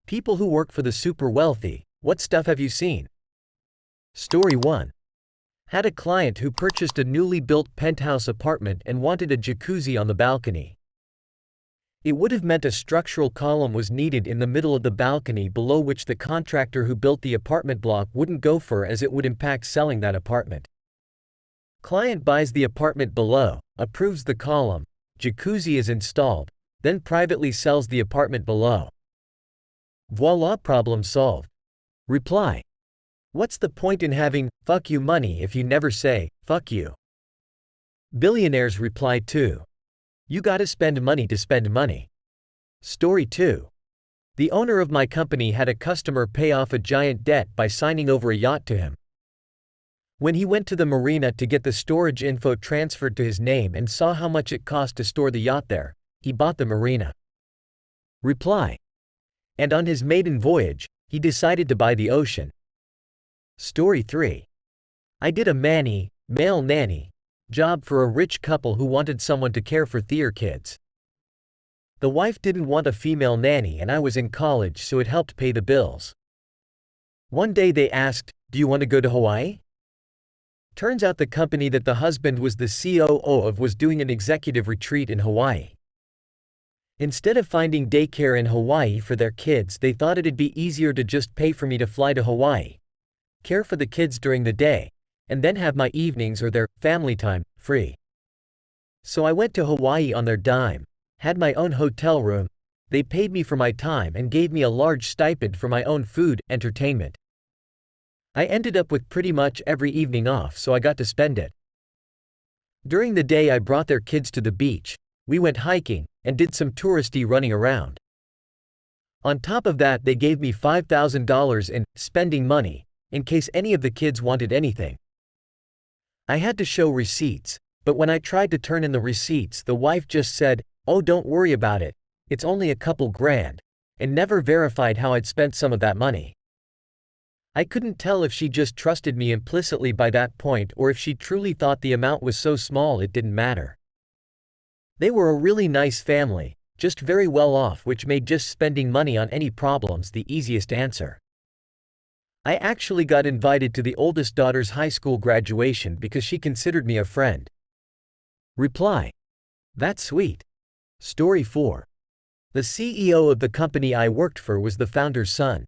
People who work for the super wealthy, what stuff have you seen? Story 1. Had a client who purchased a newly built penthouse apartment and wanted a jacuzzi on the balcony. It would have meant a structural column was needed in the middle of the balcony below which the contractor who built the apartment block wouldn't go for as it would impact selling that apartment. Client buys the apartment below, approves the column, jacuzzi is installed, then privately sells the apartment below. Voila, problem solved. Reply. What's the point in having fuck you money if you never say fuck you? Billionaires reply to. You gotta spend money to spend money. Story 2. The owner of my company had a customer pay off a giant debt by signing over a yacht to him. When he went to the marina to get the storage info transferred to his name and saw how much it cost to store the yacht there, he bought the marina. Reply. And on his maiden voyage, he decided to buy the ocean. Story 3. I did a male nanny, job for a rich couple who wanted someone to care for their kids. The wife didn't want a female nanny and I was in college so it helped pay the bills. One day they asked, do you want to go to Hawaii? Turns out the company that the husband was the COO of was doing an executive retreat in Hawaii. Instead of finding daycare in Hawaii for their kids, they thought it'd be easier to just pay for me to fly to Hawaii, care for the kids during the day, and then have my evenings or their family time free. So I went to Hawaii on their dime, had my own hotel room, they paid me for my time and gave me a large stipend for my own food, entertainment. I ended up with pretty much every evening off so I got to spend it. During the day I brought their kids to the beach, we went hiking, and did some touristy running around. On top of that they gave me $5,000 in spending money, in case any of the kids wanted anything. I had to show receipts, but when I tried to turn in the receipts the wife just said, oh don't worry about it, it's only a couple grand, and never verified how I'd spent some of that money. I couldn't tell if she just trusted me implicitly by that point or if she truly thought the amount was so small it didn't matter. They were a really nice family, just very well off, which made just spending money on any problems the easiest answer. I actually got invited to the oldest daughter's high school graduation because she considered me a friend. Reply. That's sweet. Story 4. The CEO of the company I worked for was the founder's son.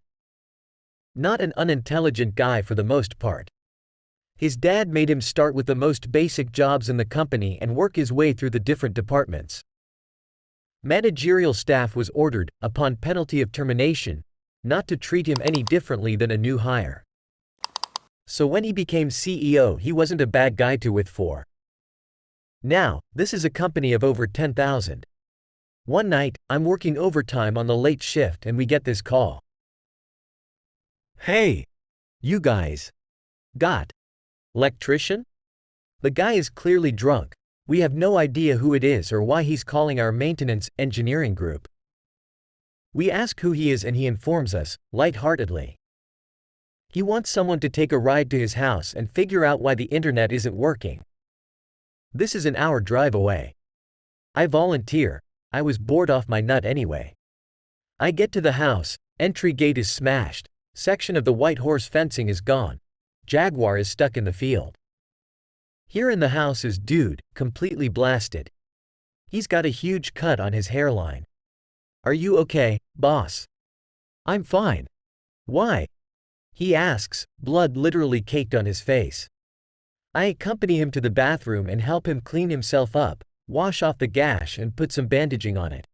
Not an unintelligent guy for the most part. His dad made him start with the most basic jobs in the company and work his way through the different departments. Managerial staff was ordered, upon penalty of termination, not to treat him any differently than a new hire. So when he became CEO he wasn't a bad guy to with for. Now, this is a company of over 10,000. One night, I'm working overtime on the late shift and we get this call. Hey! You guys! Got electrician? The guy is clearly drunk. We have no idea who it is or why he's calling our maintenance engineering group. We ask who he is and he informs us, lightheartedly. He wants someone to take a ride to his house and figure out why the internet isn't working. This is an hour drive away. I volunteer, I was bored off my nut anyway. I get to the house, entry gate is smashed, section of the white horse fencing is gone. Jaguar is stuck in the field. Here in the house is dude, completely blasted. He's got a huge cut on his hairline. Are you okay, boss? I'm fine. Why? He asks, blood literally caked on his face. I accompany him to the bathroom and help him clean himself up, wash off the gash and put some bandaging on it.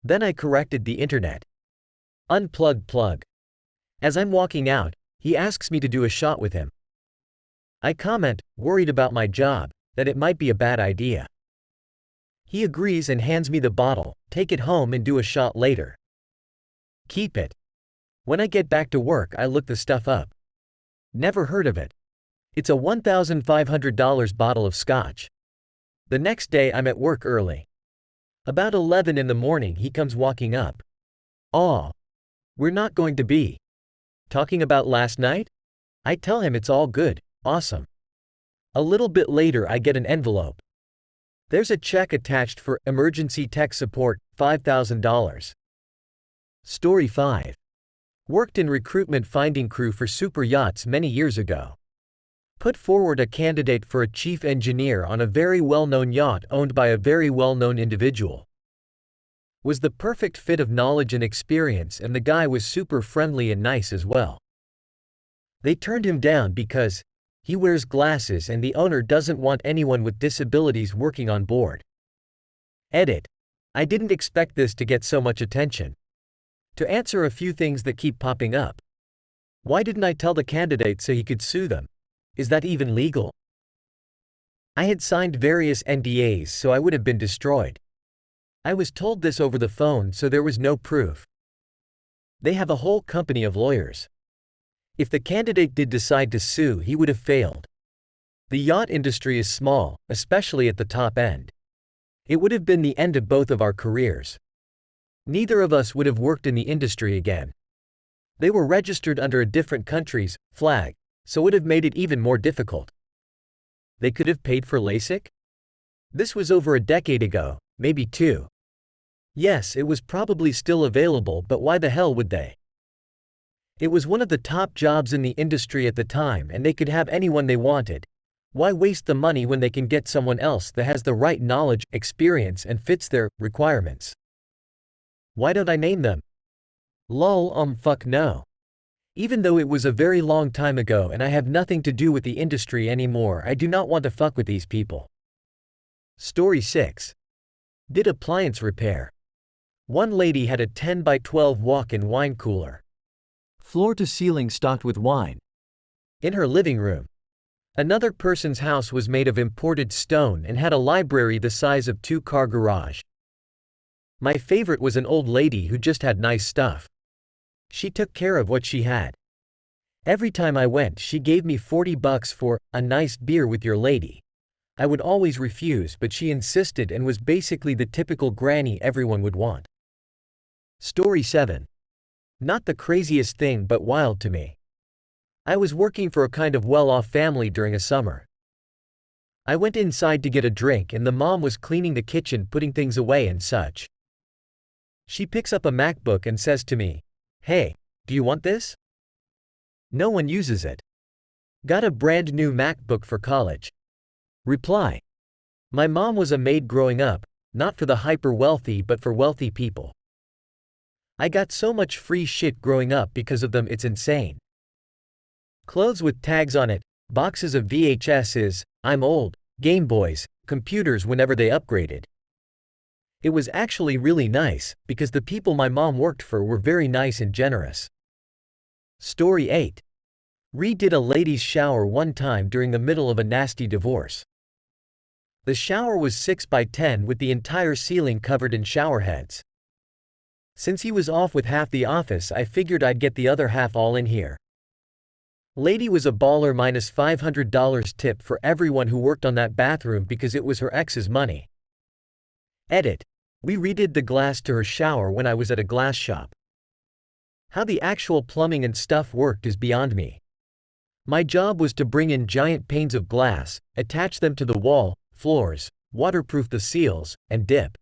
Then I corrected the internet. Unplug plug. As I'm walking out, he asks me to do a shot with him. I comment, worried about my job, that it might be a bad idea. He agrees and hands me the bottle, take it home and do a shot later. Keep it. When I get back to work I look the stuff up. Never heard of it. It's a $1,500 bottle of scotch. The next day I'm at work early. About 11 in the morning he comes walking up. Aw. We're not going to be talking about last night? I tell him it's all good, awesome. A little bit later I get an envelope. There's a check attached for emergency tech support, $5,000. Story 5. Worked in recruitment finding crew for super yachts many years ago. Put forward a candidate for a chief engineer on a very well-known yacht owned by a very well-known individual. Was the perfect fit of knowledge and experience, and the guy was super friendly and nice as well. They turned him down because he wears glasses and the owner doesn't want anyone with disabilities working on board. Edit. I didn't expect this to get so much attention. To answer a few things that keep popping up. Why didn't I tell the candidate so he could sue them? Is that even legal? I had signed various NDAs, so I would have been destroyed. I was told this over the phone, so there was no proof. They have a whole company of lawyers. If the candidate did decide to sue, he would have failed. The yacht industry is small, especially at the top end. It would have been the end of both of our careers. Neither of us would have worked in the industry again. They were registered under a different country's flag, so it would have made it even more difficult. They could have paid for LASIK? This was over a decade ago, maybe 2. Yes, it was probably still available, but why the hell would they? It was one of the top jobs in the industry at the time, and they could have anyone they wanted. Why waste the money when they can get someone else that has the right knowledge, experience, and fits their requirements? Why don't I name them? Lol, fuck no. Even though it was a very long time ago and I have nothing to do with the industry anymore, I do not want to fuck with these people. Story 6. Did appliance repair. One lady had a 10 by 12 walk-in wine cooler. Floor to ceiling stocked with wine. In her living room. Another person's house was made of imported stone and had a library the size of 2-car garage. My favorite was an old lady who just had nice stuff. She took care of what she had. Every time I went, she gave me $40 for a nice beer with your lady. I would always refuse, but she insisted and was basically the typical granny everyone would want. Story 7. Not the craziest thing, but wild to me. I was working for a kind of well-off family during a summer. I went inside to get a drink and the mom was cleaning the kitchen, putting things away and such. She picks up a MacBook and says to me, "Hey, do you want this?" No one uses it. Got a brand new MacBook for college. Reply. My mom was a maid growing up, not for the hyper-wealthy but for wealthy people. I got so much free shit growing up because of them, it's insane. Clothes with tags on it, boxes of VHSs, I'm old, Game Boys, computers whenever they upgraded. It was actually really nice, because the people my mom worked for were very nice and generous. Story 8. Redid a lady's shower one time during the middle of a nasty divorce. The shower was 6 by 10 with the entire ceiling covered in shower heads. Since he was off with half the office, I figured I'd get the other half all in here. Lady was a baller, minus $500 tip for everyone who worked on that bathroom because it was her ex's money. Edit. We redid the glass to her shower when I was at a glass shop. How the actual plumbing and stuff worked is beyond me. My job was to bring in giant panes of glass, attach them to the wall, floors, waterproof the seals, and dip.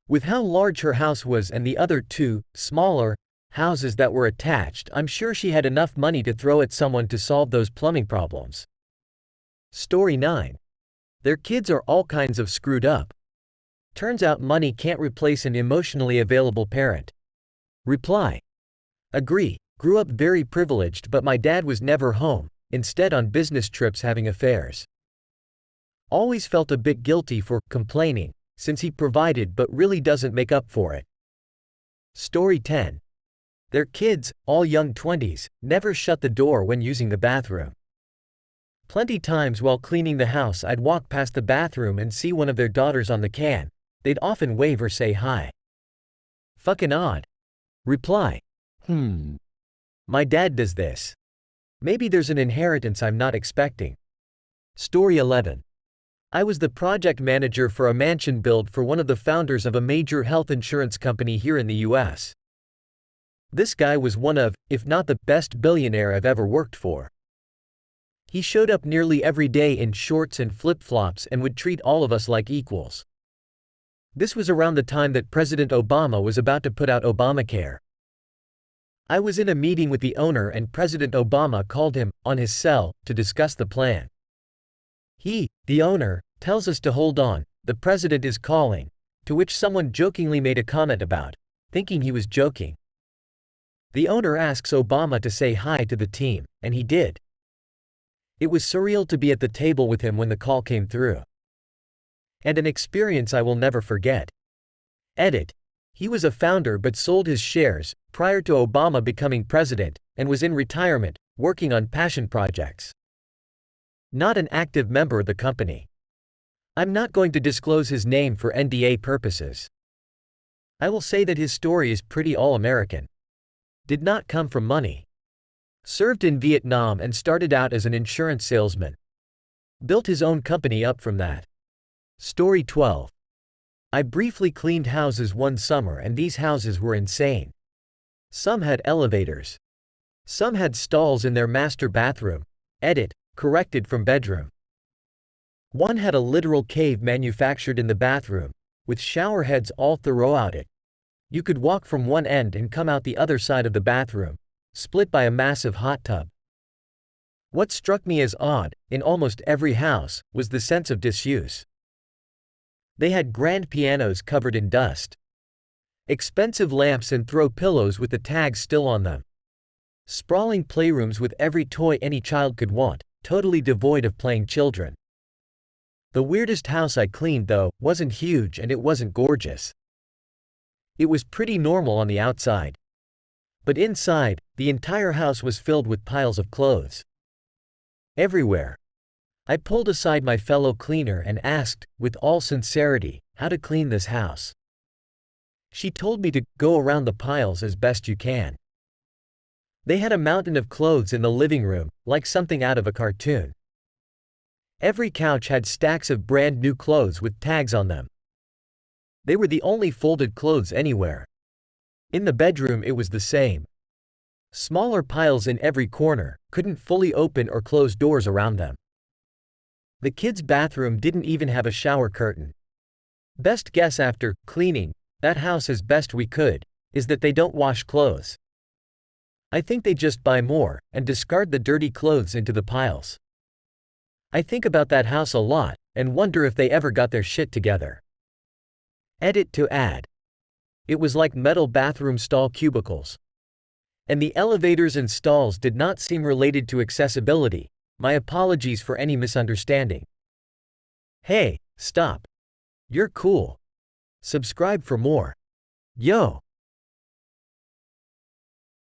With how large her house was and the other 2, smaller, houses that were attached, I'm sure she had enough money to throw at someone to solve those plumbing problems. Story 9. Their kids are all kinds of screwed up. Turns out money can't replace an emotionally available parent. Reply. Agree, grew up very privileged, but my dad was never home, instead on business trips having affairs. Always felt a bit guilty for complaining, since he provided but really doesn't make up for it. Story 10. Their kids, all young 20s, never shut the door when using the bathroom. Plenty times while cleaning the house I'd walk past the bathroom and see one of their daughters on the can. They'd often wave or say hi. Fucking odd. Reply. My dad does this. Maybe there's an inheritance I'm not expecting. Story 11. I was the project manager for a mansion build for one of the founders of a major health insurance company here in the US. This guy was one of, if not the best billionaire I've ever worked for. He showed up nearly every day in shorts and flip-flops and would treat all of us like equals. This was around the time that President Obama was about to put out Obamacare. I was in a meeting with the owner and President Obama called him, on his cell, to discuss the plan. He, the owner, tells us to hold on, the president is calling, to which someone jokingly made a comment about, thinking he was joking. The owner asks Obama to say hi to the team, and he did. It was surreal to be at the table with him when the call came through. And an experience I will never forget. Edit. He was a founder but sold his shares prior to Obama becoming president and was in retirement, working on passion projects. Not an active member of the company. I'm not going to disclose his name for NDA purposes. I will say that his story is pretty all-American. Did not come from money. Served in Vietnam and started out as an insurance salesman. Built his own company up from that. Story 12. I briefly cleaned houses one summer and these houses were insane. Some had elevators. Some had stalls in their master bathroom. Edit, corrected from bedroom. One had a literal cave manufactured in the bathroom, with shower heads all throughout it. You could walk from one end and come out the other side of the bathroom, split by a massive hot tub. What struck me as odd, in almost every house, was the sense of disuse. They had grand pianos covered in dust. Expensive lamps and throw pillows with the tags still on them. Sprawling playrooms with every toy any child could want, totally devoid of playing children. The weirdest house I cleaned, though, wasn't huge and it wasn't gorgeous. It was pretty normal on the outside. But inside, the entire house was filled with piles of clothes. Everywhere. I pulled aside my fellow cleaner and asked, with all sincerity, how to clean this house. She told me to go around the piles as best you can. They had a mountain of clothes in the living room, like something out of a cartoon. Every couch had stacks of brand new clothes with tags on them. They were the only folded clothes anywhere. In the bedroom it was the same. Smaller piles in every corner, couldn't fully open or close doors around them. The kids' bathroom didn't even have a shower curtain. Best guess after cleaning that house as best we could is that they don't wash clothes. I think they just buy more and discard the dirty clothes into the piles. I think about that house a lot and wonder if they ever got their shit together. Edit to add. It was like metal bathroom stall cubicles. And the elevators and stalls did not seem related to accessibility. My apologies for any misunderstanding. Hey, stop. You're cool. Subscribe for more. Yo.